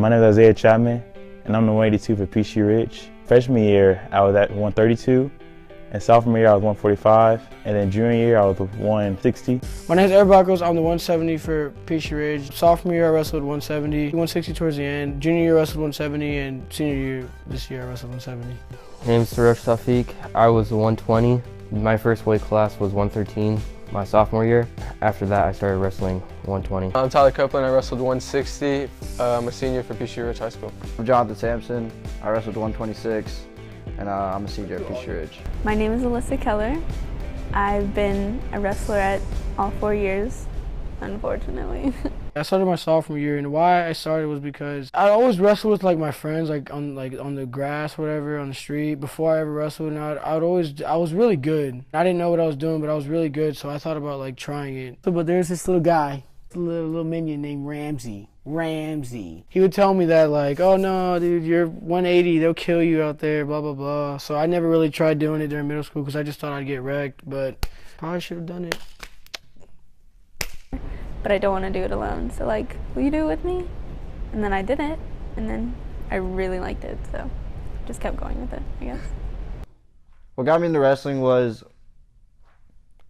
My name is Isaiah Chapman, and I'm the 182 for Peachtree. Freshman year, I was at 132, and sophomore year, I was 145, and then junior year, I was 160. My name is Eric Buckles. I'm the 170 for Peachtree. Sophomore year, I wrestled 170, 160 towards the end. Junior year, I wrestled 170, and senior year, this year, I wrestled 170. My name is Sarosh Safiq. I was 120. My first weight class was 113 my sophomore year. After that, I started wrestling 120. I'm Tyler Copeland. I wrestled 160. I'm a senior for Peachtree Ridge High School. I'm Jonathan Sampson. I wrestled 126, and I'm a senior at Peachtree Ridge. My name is Alyssa Keller. I've been a wrestler at all 4 years, unfortunately. I started my sophomore year, and why I started was because I always wrestled with my friends, on the grass, whatever, on the street. Before I ever wrestled, and I was really good. I didn't know what I was doing, but I was really good, so I thought about trying it. But there's this little guy, a little minion named Ramsey. He would tell me that oh no, dude, you're 180, they'll kill you out there, blah blah blah. So I never really tried doing it during middle school because I just thought I'd get wrecked, but probably should have done it. But I don't want to do it alone, so will you do it with me? And then I did it, and then I really liked it, so just kept going with it, I guess. What got me into wrestling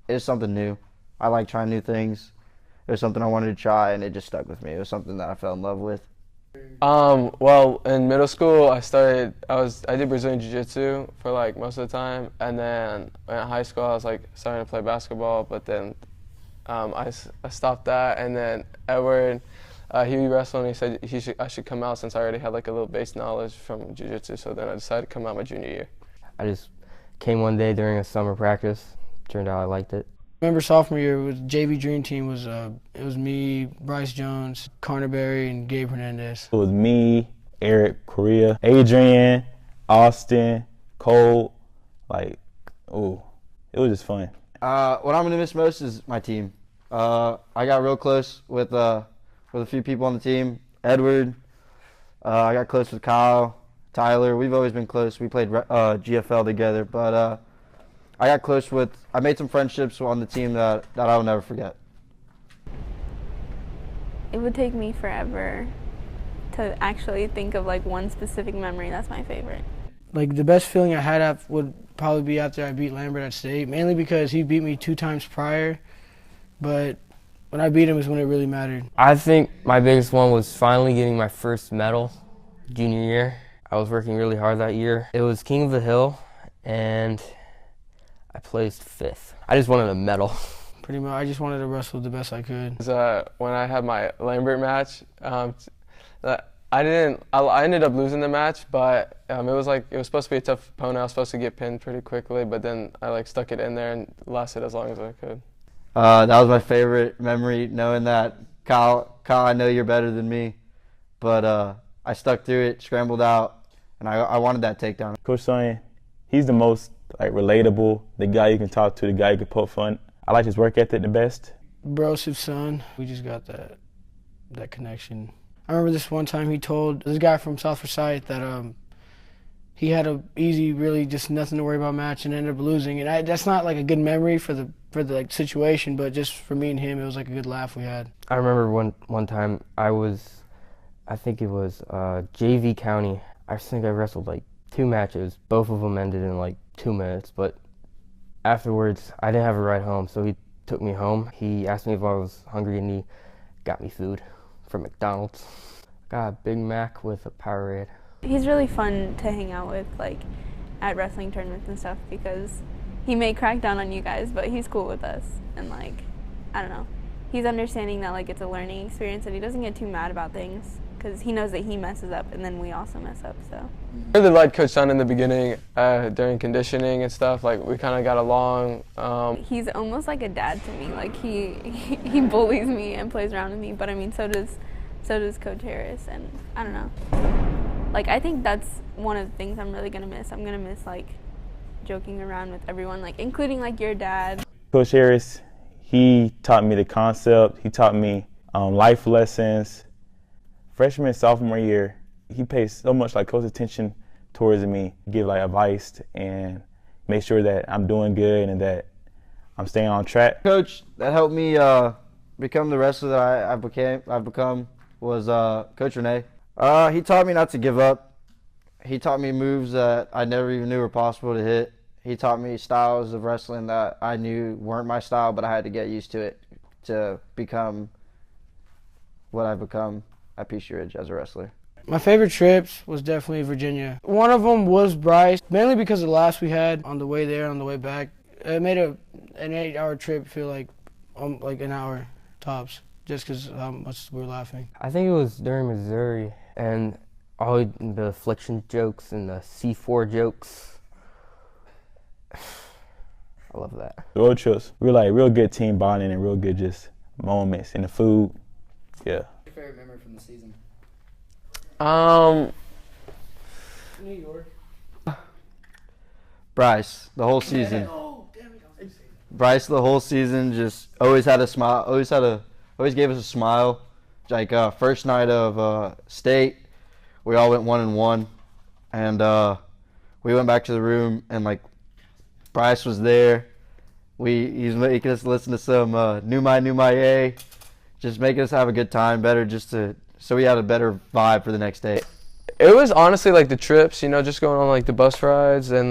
it's something new. I like trying new things. It was something I wanted to try, and it just stuck with me. It was something that I fell in love with. Well, in middle school, I did Brazilian Jiu-Jitsu for most of the time, and then in high school, I was starting to play basketball, but then I stopped that, and then Edward, he wrestled, and he said I should come out since I already had a little base knowledge from Jiu-Jitsu, so then I decided to come out my junior year. I just came one day during a summer practice. Turned out I liked it. Remember sophomore year, it was JV Dream Team. It was me, Bryce Jones, Carnaberry, and Gabe Hernandez. It was me, Eric, Korea, Adrian, Austin, Cole. It was just fun. What I'm gonna miss most is my team. I got real close with a few people on the team. Edward, I got close with Kyle, Tyler. We've always been close. We played GFL together, but I made some friendships on the team that I'll never forget. It would take me forever to actually think of one specific memory that's my favorite. The best feeling I had would probably be after I beat Lambert at state, mainly because he beat me 2 times prior, but when I beat him is when it really mattered. I think my biggest one was finally getting my first medal junior year. I was working really hard that year. It was King of the Hill, and I placed 5th. I just wanted a medal. Pretty much, I just wanted to wrestle the best I could. When I had my Lambert match, I ended up losing the match, but it was supposed to be a tough opponent. I was supposed to get pinned pretty quickly, but then I stuck it in there and lasted as long as I could. That was my favorite memory, knowing that Kyle, I know you're better than me, but I stuck through it, scrambled out, and I wanted that takedown. Coach Sonia, he's the most relatable, the guy you can talk to, the guy you can poke fun. I like his work ethic the best. Brosif's son, we just got that connection. I remember this one time he told this guy from South Forsyth that he had a easy, really just nothing to worry about match and ended up losing. And that's not a good memory for the situation, but just for me and him, it was a good laugh we had. I remember one time I think it was JV County. I think I wrestled 2 matches. Both of them ended in 2 minutes, but afterwards I didn't have a ride home, so he took me home. He asked me if I was hungry, and he got me food from McDonald's. Got a Big Mac with a Powerade. He's really fun to hang out with at wrestling tournaments and stuff because he may crack down on you guys, but he's cool with us, and I don't know. He's understanding that it's a learning experience, and he doesn't get too mad about things because he knows that he messes up and then we also mess up, so. I really liked Coach Sun in the beginning during conditioning and stuff. We kind of got along. He's almost like a dad to me. He bullies me and plays around with me, but I mean so does Coach Harris, and I don't know. I think that's one of the things I'm really gonna miss. I'm gonna miss joking around with everyone, including your dad. Coach Harris, he taught me the concept. He taught me life lessons. Freshman and sophomore year, he paid so much close attention towards me, give advice and make sure that I'm doing good and that I'm staying on track. Coach that helped me become the wrestler that I've become was Coach Renee. He taught me not to give up. He taught me moves that I never even knew were possible to hit. He taught me styles of wrestling that I knew weren't my style, but I had to get used to it to become what I've become at Peachtree as a wrestler. My favorite trips was definitely Virginia. One of them was Bryce, mainly because of the laughs we had on the way there, on the way back. It made an 8-hour trip feel like an hour tops, just because how much we were laughing. I think it was during Missouri, and all the affliction jokes and the C4 jokes. I love that. The road trips, we were like real good team bonding and real good just moments. And the food, yeah. Your favorite memory from the season? New York. Bryce, the whole season. Bryce, the whole season, just always had a smile. Always gave us a smile. Like first night of state, we all went 1-1, and we went back to the room, and like Bryce was there. He's making us listen to some New My Yay, just making us have a good time, so we had a better vibe for the next day. It was honestly like the trips, just going on like the bus rides, and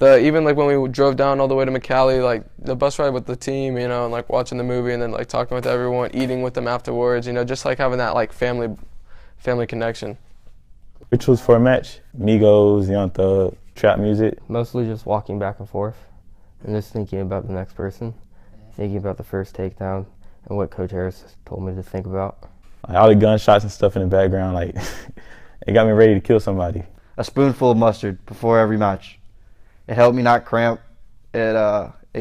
even like when we drove down all the way to McAllee, like the bus ride with the team, and like watching the movie and then like talking with everyone, eating with them afterwards, just like having that like family connection. Which was for a match? Migos, Young Thug, trap music. Mostly just walking back and forth and just thinking about the next person, thinking about the first takedown and what Coach Harris told me to think about. Like, all the gunshots and stuff in the background, like it got me ready to kill somebody. A spoonful of mustard before every match. It helped me not cramp. It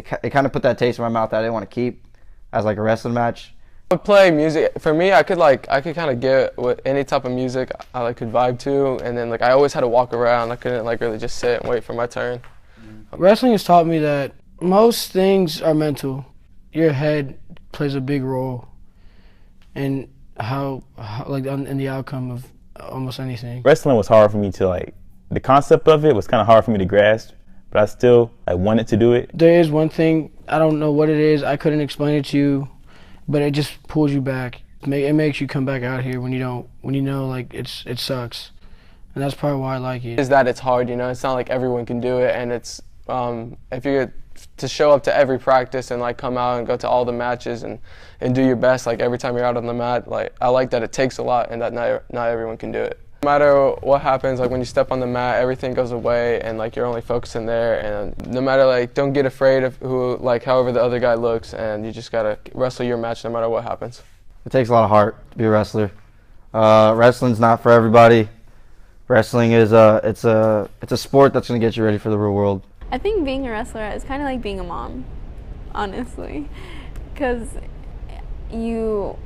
kind of put that taste in my mouth that I didn't want to keep as like a wrestling match. I would play music. For me, I could kind of get what any type of music I like could vibe to, and then like I always had to walk around. I couldn't like really just sit and wait for my turn. Wrestling has taught me that most things are mental. Your head plays a big role in how in the outcome of almost anything. Wrestling was hard for me to like, the concept of it was kind of hard for me to grasp, but I still wanted to do it. There is one thing, I don't know what it is, I couldn't explain it to you, but it just pulls you back. It makes you come back out here when you know like it sucks. And that's probably why I like it. Is that it's hard, it's not like everyone can do it, and it's if you get to show up to every practice and like come out and go to all the matches and do your best like every time you're out on the mat, like I like that it takes a lot and that not everyone can do it. No matter what happens, like when you step on the mat, everything goes away and like you're only focusing there, and no matter like don't get afraid of however the other guy looks, and you just gotta wrestle your match no matter what happens. It takes a lot of heart to be a wrestler. Wrestling's not for everybody. Wrestling is it's a sport that's gonna get you ready for the real world. I think being a wrestler is kind of like being a mom, honestly, because you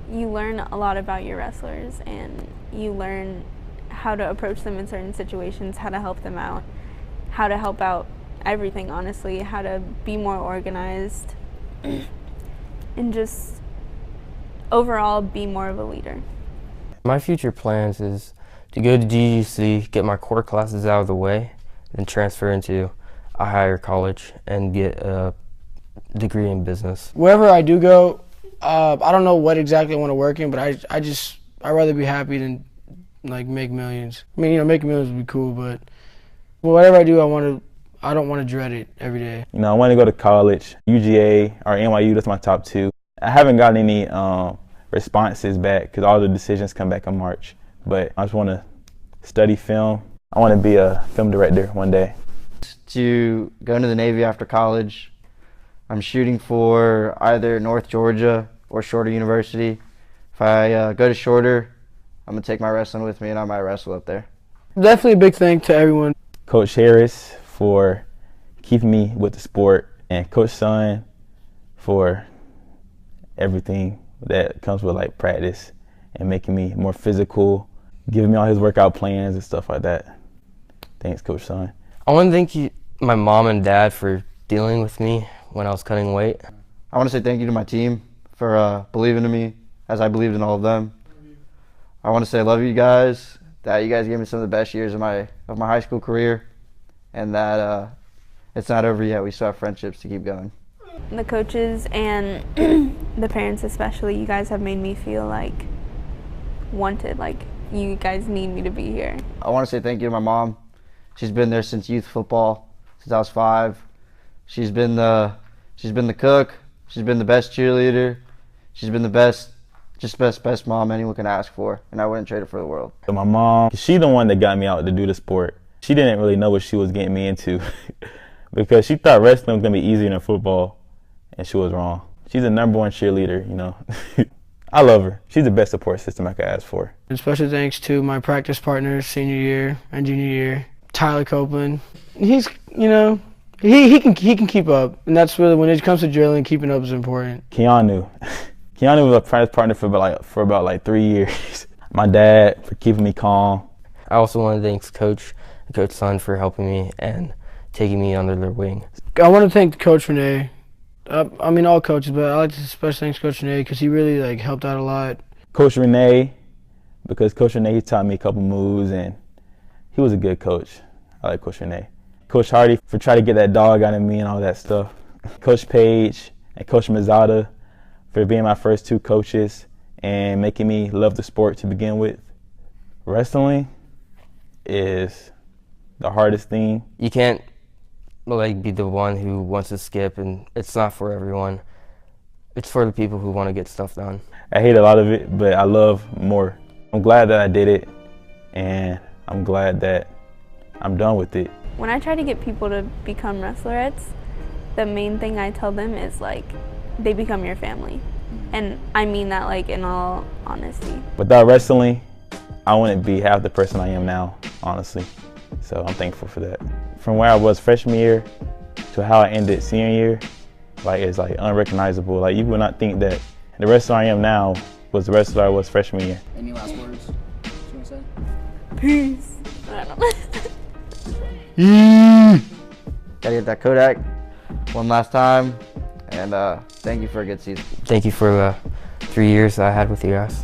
learn a lot about your wrestlers, and you learn how to approach them in certain situations, how to help them out, how to help out everything, honestly, how to be more organized, and just overall be more of a leader. My future plans is to go to GGC, get my core classes out of the way, then transfer into a higher college and get a degree in business. Wherever I do go, I don't know what exactly I want to work in, but I'd rather be happy than like make millions. I mean, making millions would be cool, but whatever I do, I don't want to dread it every day. I want to go to college, UGA or NYU. That's my top two. I haven't gotten any responses back because all the decisions come back in March. But I just want to study film. I want to be a film director one day. To go into the Navy after college, I'm shooting for either North Georgia or Shorter University. If I go to Shorter, I'm going to take my wrestling with me and I might wrestle up there. Definitely a big thank to everyone. Coach Harris for keeping me with the sport, and Coach Sun for everything that comes with like practice and making me more physical, giving me all his workout plans and stuff like that. Thanks, Coach Sun. I want to thank my mom and dad for dealing with me when I was cutting weight. I want to say thank you to my team for believing in me as I believed in all of them. I want to say I love you guys, that you guys gave me some of the best years of my high school career, and that it's not over yet. We still have friendships to keep going. The coaches and the parents especially, you guys have made me feel like wanted. Like you guys need me to be here. I want to say thank you to my mom. She's been there since youth football, since I was 5. She's been the cook. She's been the best cheerleader. She's been the best mom anyone can ask for, and I wouldn't trade it for the world. So my mom, she's the one that got me out to do the sport. She didn't really know what she was getting me into because she thought wrestling was going to be easier than football, and she was wrong. She's the #1 cheerleader, you know. I love her. She's the best support system I could ask for. And special thanks to my practice partners senior year and junior year. Tyler Copeland. He's, you know, he can keep up, and that's really, when it comes to drilling, keeping up is important. Keanu was a practice partner for about 3 years. My dad for keeping me calm. I also want to thank Coach Sun for helping me and taking me under their wing. I want to thank Coach Renee. I mean, all coaches, but I like to especially thank Coach Renee because he really helped out a lot. Coach Renee, because Coach Renee, he taught me a couple moves, and he was a good coach. I like Coach Renee. Coach Hardy for trying to get that dog out of me and all that stuff. Coach Page and Coach Mazada for being my first 2 coaches and making me love the sport to begin with. Wrestling is the hardest thing. You can't be the one who wants to skip, and it's not for everyone. It's for the people who want to get stuff done. I hate a lot of it, but I love more. I'm glad that I did it, and I'm glad that I'm done with it. When I try to get people to become wrestlerettes, the main thing I tell them is they become your family. And I mean that in all honesty. Without wrestling, I wouldn't be half the person I am now, honestly. So I'm thankful for that. From where I was freshman year to how I ended senior year, it's unrecognizable. You would not think that the wrestler I am now was the wrestler I was freshman year. Any last words you want to say? Peace. I don't know. Gotta get that Kodak one last time, and thank you for a good season. Thank you for the 3 years I had with you guys.